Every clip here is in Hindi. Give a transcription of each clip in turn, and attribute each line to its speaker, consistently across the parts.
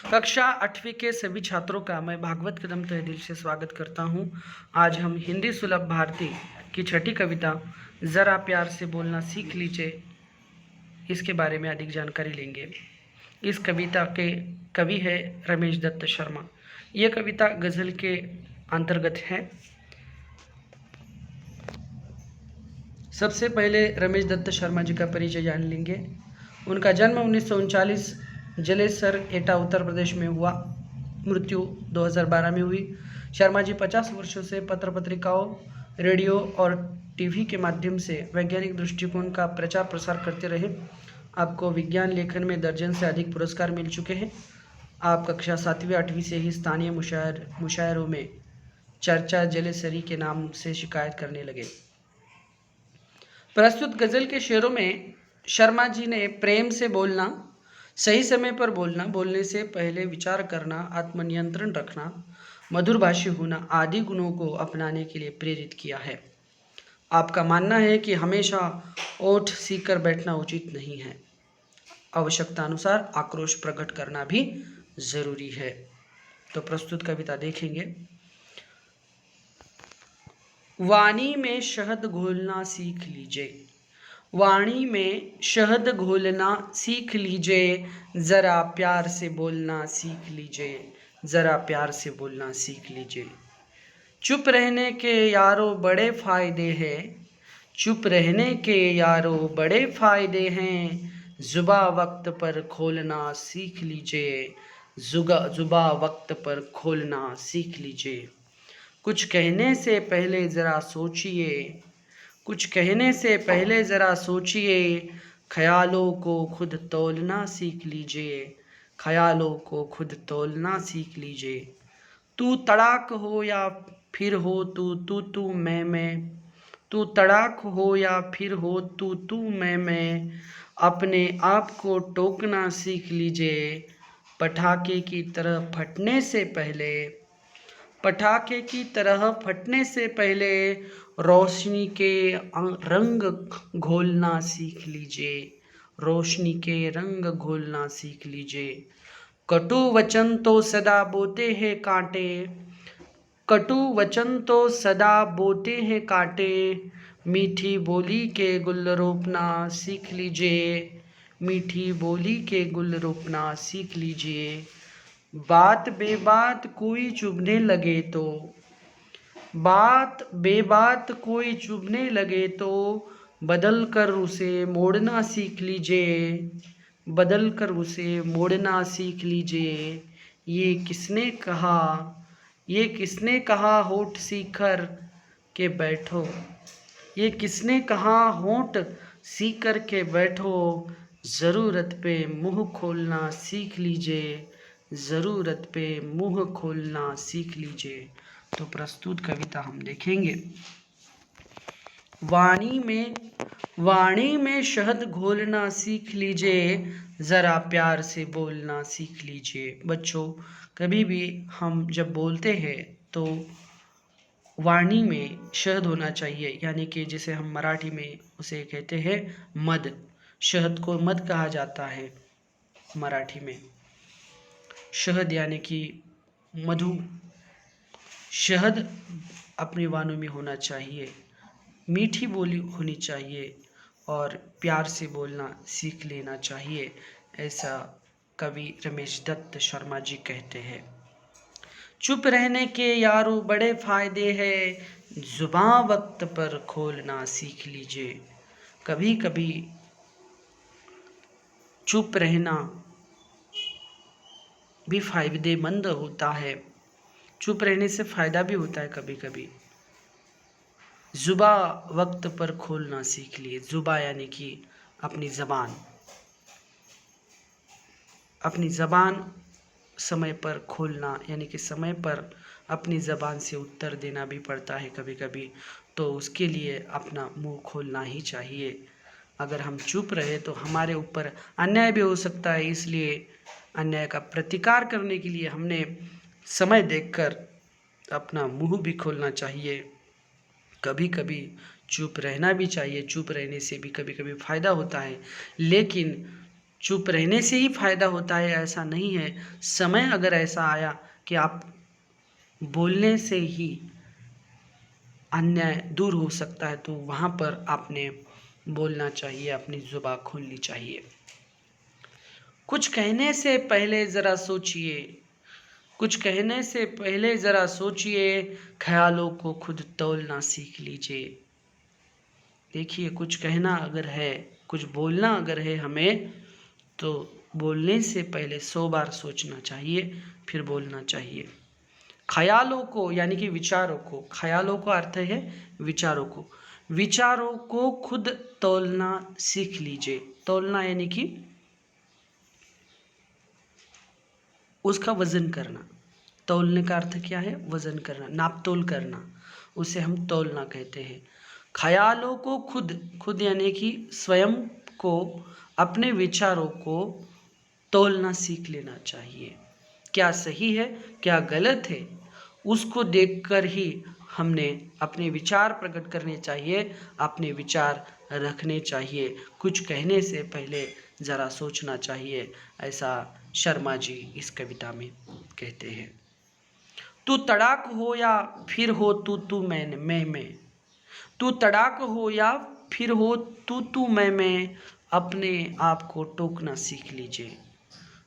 Speaker 1: कक्षा 8वीं के सभी छात्रों का मैं भागवत कदम तहे दिल से स्वागत करता हूं। आज हम हिंदी सुलभ भारती की छठी कविता ज़रा प्यार से बोलना सीख लीजिए इसके बारे में अधिक जानकारी लेंगे। इस कविता के कवि है रमेश दत्त शर्मा। यह कविता गज़ल के अंतर्गत है। सबसे पहले रमेश दत्त शर्मा जी का परिचय जान लेंगे। उनका जन्म 1939 जलेसर एटा उत्तर प्रदेश में हुआ। मृत्यु 2012 में हुई। शर्मा जी 50 वर्षों से पत्र पत्रिकाओं, रेडियो और टीवी के माध्यम से वैज्ञानिक दृष्टिकोण का प्रचार प्रसार करते रहे। आपको विज्ञान लेखन में दर्जन से अधिक पुरस्कार मिल चुके हैं। आप कक्षा 7वीं 8वीं से ही स्थानीय मुशायरों में चर्चा जलेसरी के नाम से शिकायत करने लगे। प्रस्तुत गज़ल के शेरों में शर्मा जी ने प्रेम से बोलना, सही समय पर बोलना, बोलने से पहले विचार करना, आत्मनियंत्रण रखना, मधुरभाषी होना आदि गुणों को अपनाने के लिए प्रेरित किया है। आपका मानना है कि हमेशा ओठ सीकर बैठना उचित नहीं है। आवश्यकता अनुसार आक्रोश प्रकट करना भी जरूरी है। तो प्रस्तुत कविता देखेंगे। वाणी में शहद घोलना सीख लीजिए। वाणी में शहद घोलना सीख लीजिए, ज़रा प्यार से बोलना सीख लीजिए, ज़रा प्यार से बोलना सीख लीजिए। चुप रहने के यारों बड़े फ़ायदे हैं, चुप रहने के यारों बड़े फ़ायदे हैं, ज़ुबा वक्त पर खोलना सीख लीजिए, ज़ुबा वक्त पर खोलना सीख लीजिए। कुछ कहने से पहले ज़रा सोचिए, कुछ कहने से पहले ज़रा सोचिए, ख्यालों को खुद तौलना सीख लीजिए, ख्यालों को खुद तौलना सीख लीजिए। तू तड़ाक हो या फिर हो तू मैं, तू तड़ाक हो या फिर हो तू मैं, अपने आप को टोकना सीख लीजिए। पटाखे की तरह फटने से पहले, पटाखे की तरह फटने से पहले रोशनी के रंग घोलना सीख लीजिए, रोशनी के रंग घोलना सीख लीजिए। कटु वचन तो सदा बोते हैं कांटे, कटु वचन तो सदा बोते हैं कांटे, मीठी बोली के गुल रोपना सीख लीजिए, मीठी बोली के गुल रोपना सीख लीजिए। बात बेबात कोई चुभने लगे तो, बात बेबात कोई चुभने लगे तो, बदल कर उसे मोड़ना सीख लीजिए, बदल कर उसे मोड़ना सीख लीजिए। ये किसने कहा, ये किसने कहा होठ सीकर के बैठो, ये किसने कहा होठ सीकर के बैठो, ज़रूरत पे मुँह खोलना सीख लीजिए, ज़रूरत पे मुँह खोलना सीख लीजिए। तो प्रस्तुत कविता हम देखेंगे। वाणी में शहद घोलना सीख लीजिए, ज़रा प्यार से बोलना सीख लीजिए। बच्चों, कभी भी हम जब बोलते हैं तो वाणी में शहद होना चाहिए, यानी कि जिसे हम मराठी में उसे कहते हैं मध। शहद को मध कहा जाता है मराठी में। शहद यानी कि मधु। शहद अपनी वाणों में होना चाहिए, मीठी बोली होनी चाहिए और प्यार से बोलना सीख लेना चाहिए, ऐसा कवि रमेश दत्त शर्मा जी कहते हैं। चुप रहने के यारों बड़े फ़ायदे हैं, ज़ुबां वक्त पर खोलना सीख लीजिए। कभी कभी चुप रहना भी फ़ायदेमंद होता है, चुप रहने से फ़ायदा भी होता है कभी कभी। ज़ुबा वक्त पर खोलना सीख लिए। ज़ुबा यानी कि अपनी ज़बान, अपनी ज़बान समय पर खोलना, यानी कि समय पर अपनी ज़बान से उत्तर देना भी पड़ता है कभी कभी, तो उसके लिए अपना मुंह खोलना ही चाहिए। अगर हम चुप रहे तो हमारे ऊपर अन्याय भी हो सकता है, इसलिए अन्याय का प्रतिकार करने के लिए हमने समय देखकर अपना मुंह भी खोलना चाहिए। कभी कभी चुप रहना भी चाहिए, चुप रहने से भी कभी कभी फ़ायदा होता है, लेकिन चुप रहने से ही फायदा होता है ऐसा नहीं है। समय अगर ऐसा आया कि आप बोलने से ही अन्याय दूर हो सकता है तो वहाँ पर आपने बोलना चाहिए, अपनी जुबान खोलनी चाहिए। कुछ कहने से पहले ज़रा सोचिए, कुछ कहने से पहले ज़रा सोचिए, ख्यालों को खुद तौलना सीख लीजिए। देखिए, कुछ कहना अगर है, कुछ बोलना अगर है हमें, तो बोलने से पहले 100 बार सोचना चाहिए, फिर बोलना चाहिए। ख्यालों को यानी कि विचारों को, ख्यालों का अर्थ है विचारों को, विचारों को खुद तौलना सीख लीजिए। तौलना यानी कि उसका वजन करना। तौलने का अर्थ क्या है? वजन करना, नाप तोल करना, उसे हम तौलना कहते हैं। ख्यालों को खुद, खुद यानी कि स्वयं को, अपने विचारों को तौलना सीख लेना चाहिए। क्या सही है, क्या गलत है, उसको देखकर ही हमने अपने विचार प्रकट करने चाहिए, अपने विचार रखने चाहिए। कुछ कहने से पहले ज़रा सोचना चाहिए, ऐसा शर्मा जी इस कविता में कहते हैं। तू तड़ाक हो या फिर हो तू मैं, तू तड़ाक हो या फिर हो तू मैं, अपने आप को टोकना सीख लीजिए।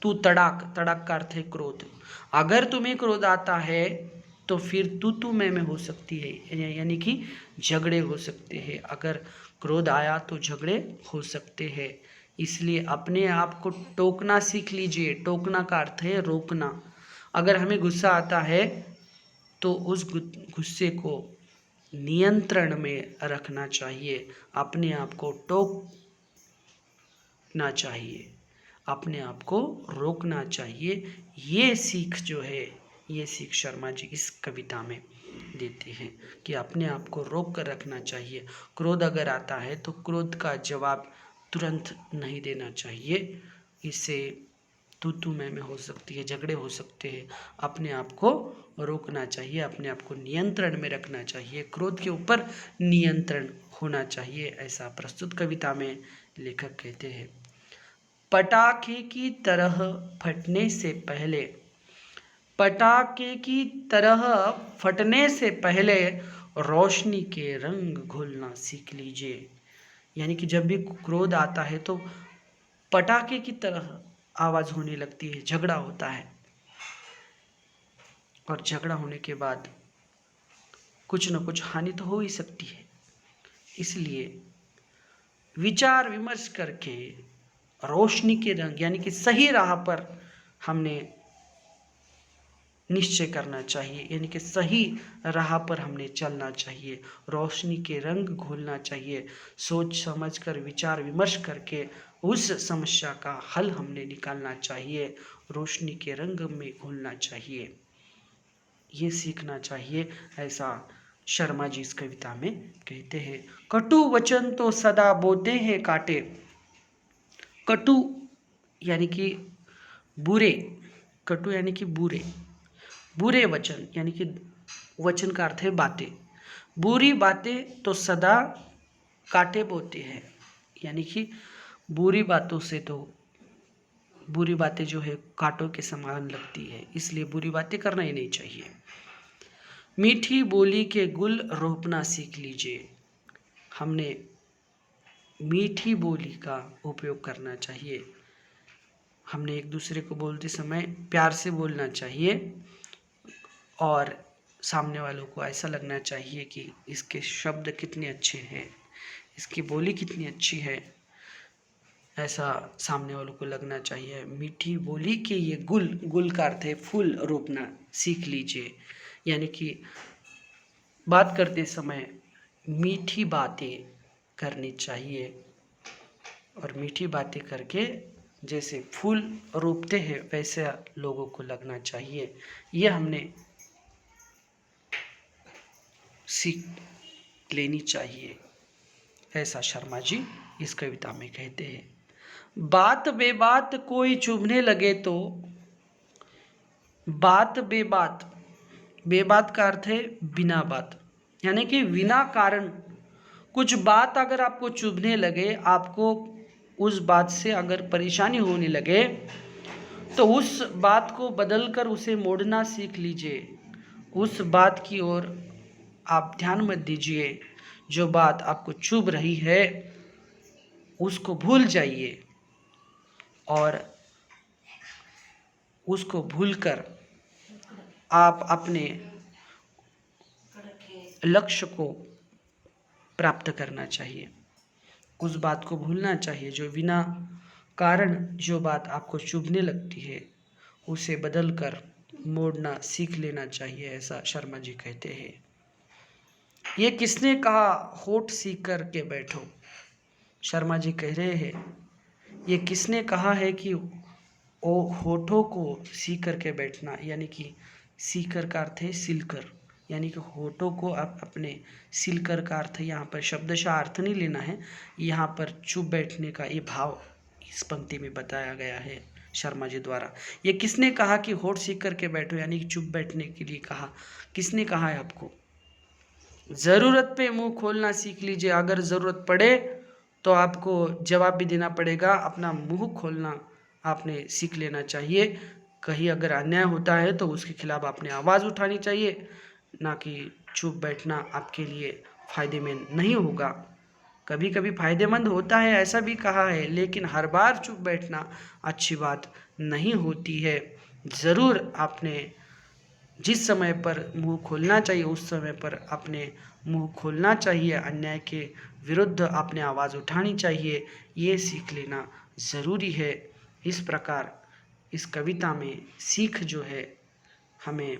Speaker 1: तू तड़ाक, तड़ाक का अर्थ है क्रोध। अगर तुम्हें क्रोध आता है तो फिर तू मैं हो सकती है, यानी कि झगड़े हो सकते हैं। अगर क्रोध आया तो झगड़े हो सकते हैं, इसलिए अपने आप को टोकना सीख लीजिए। टोकना का अर्थ है रोकना। अगर हमें गुस्सा आता है तो उस गुस्से को नियंत्रण में रखना चाहिए, अपने आप को टोकना चाहिए, अपने आप को रोकना चाहिए। ये सीख जो है, ये सीख शर्मा जी इस कविता में देते हैं कि अपने आप को रोक कर रखना चाहिए। क्रोध अगर आता है तो क्रोध का जवाब तुरंत नहीं देना चाहिए, इससे तू मैं हो सकती है, झगड़े हो सकते हैं। अपने आप को रोकना चाहिए, अपने आप को नियंत्रण में रखना चाहिए, क्रोध के ऊपर नियंत्रण होना चाहिए, ऐसा प्रस्तुत कविता में लेखक कहते हैं। पटाखे की तरह फटने से पहले, पटाखे की तरह फटने से पहले रोशनी के रंग घोलना सीख लीजिए। यानी कि जब भी क्रोध आता है तो पटाखे की तरह आवाज़ होने लगती है, झगड़ा होता है, और झगड़ा होने के बाद कुछ न कुछ हानि तो हो ही सकती है। इसलिए विचार विमर्श करके रोशनी के रंग यानी कि सही राह पर हमने निश्चय करना चाहिए, यानी कि सही राह पर हमने चलना चाहिए, रोशनी के रंग घोलना चाहिए। सोच समझ कर विचार विमर्श करके उस समस्या का हल हमने निकालना चाहिए, रोशनी के रंग में घोलना चाहिए, ये सीखना चाहिए, ऐसा शर्मा जी इस कविता में कहते हैं। कटु वचन तो सदा बोते हैं काटे। कटु यानी कि बुरे, कटु यानी कि बुरे, बुरे वचन यानी कि वचन का अर्थ है बातें। बुरी बातें तो सदा काटे बोते हैं, यानी कि बुरी बातों से तो, बुरी बातें जो है कांटों के समान लगती है, इसलिए बुरी बातें करना ही नहीं चाहिए। मीठी बोली के गुल रोपना सीख लीजिए। हमने मीठी बोली का उपयोग करना चाहिए, हमने एक दूसरे को बोलते समय प्यार से बोलना चाहिए, और सामने वालों को ऐसा लगना चाहिए कि इसके शब्द कितने अच्छे हैं, इसकी बोली कितनी अच्छी है, ऐसा सामने वालों को लगना चाहिए। मीठी बोली के ये गुल, गुल का अर्थ है फूल, रोपना सीख लीजिए। यानी कि बात करते समय मीठी बातें करनी चाहिए, और मीठी बातें करके जैसे फूल रोपते हैं वैसे लोगों को लगना चाहिए। ये हमने सीख लेनी चाहिए, ऐसा शर्मा जी इस कविता में कहते हैं। बात बेबात कोई चुभने लगे तो, बात बेबात, बेबात का अर्थ है बिना बात, यानी कि बिना कारण कुछ बात अगर आपको चुभने लगे, आपको उस बात से अगर परेशानी होने लगे तो उस बात को बदलकर उसे मोड़ना सीख लीजिए। उस बात की ओर आप ध्यान मत दीजिए। जो बात आपको चुभ रही है उसको भूल जाइए और उसको भूलकर आप अपने लक्ष्य को प्राप्त करना चाहिए। उस बात को भूलना चाहिए जो बिना कारण जो बात आपको चुभने लगती है उसे बदलकर मोड़ना सीख लेना चाहिए, ऐसा शर्मा जी कहते हैं। ये किसने कहा होठ सीख कर के बैठो। शर्मा जी कह रहे हैं ये किसने कहा है कि वो होठों को सीख कर के बैठना, यानी कि सीकर का अर्थ है सिलकर, यानी कि होठों को आप अपने सिलकर का अर्थ यहाँ पर शब्दशः अर्थ नहीं लेना है, यहाँ पर चुप बैठने का ये भाव इस पंक्ति में बताया गया है शर्मा जी द्वारा। ये किसने कहा कि होठ सीख करके बैठो, यानी कि चुप बैठने के लिए कहा, किसने कहा है आपको? ज़रूरत पे मुंह खोलना सीख लीजिए। अगर ज़रूरत पड़े तो आपको जवाब भी देना पड़ेगा, अपना मुंह खोलना आपने सीख लेना चाहिए। कहीं अगर अन्याय होता है तो उसके खिलाफ आपने आवाज़ उठानी चाहिए, ना कि चुप बैठना आपके लिए फ़ायदे में नहीं होगा। कभी कभी फ़ायदेमंद होता है ऐसा भी कहा है, लेकिन हर बार चुप बैठना अच्छी बात नहीं होती है। ज़रूर आपने जिस समय पर मुंह खोलना चाहिए उस समय पर अपने मुंह खोलना चाहिए, अन्याय के विरुद्ध आपने आवाज़ उठानी चाहिए, ये सीख लेना ज़रूरी है। इस प्रकार इस कविता में सीख जो है हमें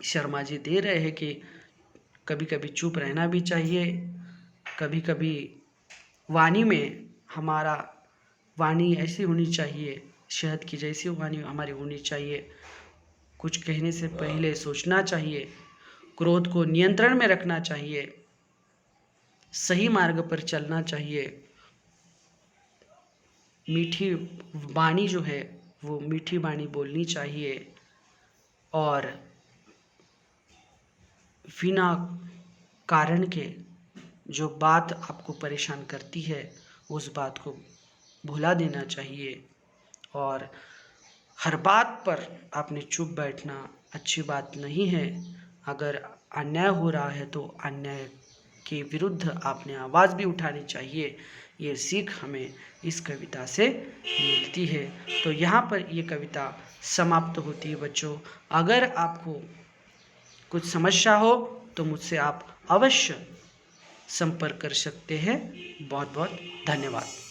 Speaker 1: शर्मा जी दे रहे हैं कि कभी कभी चुप रहना भी चाहिए। कभी कभी वाणी में हमारा वाणी ऐसी होनी चाहिए, शहद की जैसी वाणी हमारी होनी चाहिए। कुछ कहने से पहले सोचना चाहिए, क्रोध को नियंत्रण में रखना चाहिए, सही मार्ग पर चलना चाहिए। मीठी वाणी जो है वो मीठी वाणी बोलनी चाहिए और बिना कारण के जो बात आपको परेशान करती है उस बात को भुला देना चाहिए। और हर बात पर आपने चुप बैठना अच्छी बात नहीं है। अगर अन्याय हो रहा है तो अन्याय के विरुद्ध आपने आवाज़ भी उठानी चाहिए। ये सीख हमें इस कविता से मिलती है। तो यहाँ पर ये कविता समाप्त होती है बच्चों। अगर आपको कुछ समस्या हो तो मुझसे आप अवश्य संपर्क कर सकते हैं। बहुत बहुत धन्यवाद।